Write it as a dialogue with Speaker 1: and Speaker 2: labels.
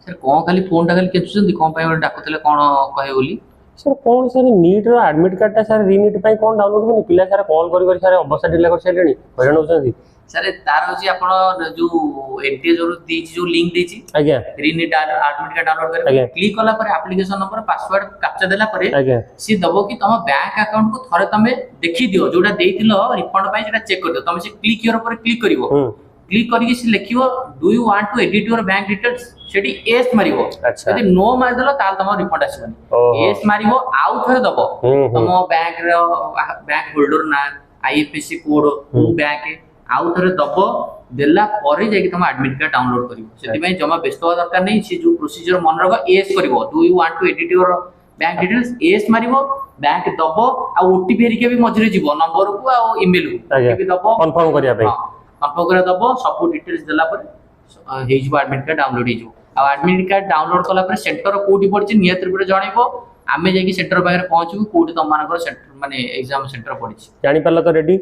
Speaker 1: sir कौन खाली phone टा खाली केचुଛନ୍ତି कौन ପାଇଁ ଗୋଟେ ଡାକୁଥିଲେ କଣ କହିବେ ବୋଲି
Speaker 2: सर कौन सर नीट रो एडमिट कार्ड टा सर रीनीट ପାଇଁ कौन डाउनलोड करनी पिला सर कॉल करी करी सर अवस्था डिले कर सारलेनी हैरान होचंदी
Speaker 1: सर तार होची आपण जो एनटीए जो दीची जो लिंक दीची
Speaker 2: आज्ञा
Speaker 1: रीनीट एडमिट कार्ड डाउनलोड करे क्लिक कला पर एप्लीकेशन नंबर पासवर्ड कैप्चा देला पर
Speaker 2: आज्ञा
Speaker 1: सी दबो कि तम बैंक अकाउंट को थरे तमे देखि दियो जोटा देइथिलो रिफंड पई जेटा चेक कर दियो तमे से क्लिक हियर पर क्लिक करिवो क्लिक करके से लिखिवो do you want to edit your bank details सेठी एस मारिवो
Speaker 2: अच्छा
Speaker 1: यदि नो मार देलो ताल तम रिफंड आसीबनी एस मारिवो आउ थरे दबो तम बैंक रो बैंक होल्डर ना आईएफएससी कोड को बैंक आउ थरे दबो देला परे जाई तम एडमिट कार्ड डाउनलोड करिवो सेति पई जमा व्यस्त होवा दरकार नै से जो प्रोसीजर मन रखो एस करिवो do you want to edit your bank details yes मारिवो बैंक दबो आ ओटीपी हेरिके भी मझरे जीवो नंबर को आ ईमेल को ओटीपी दबो
Speaker 2: कंफर्म करिया पे
Speaker 1: कंफर्म करे दबो सब डिटेल्स देला पर हे जो एडमिट कार्ड डाउनलोड हे जो आ एडमिट कार्ड डाउनलोड कला पर सेंटर कोठी पड़छि नियत रूप जानिबो आमे जाई सेंटर पाखरे पहुंचबो कोठी तम मानकर सेंटर माने एग्जाम सेंटर पड़छि
Speaker 2: जानि परला तो रेडी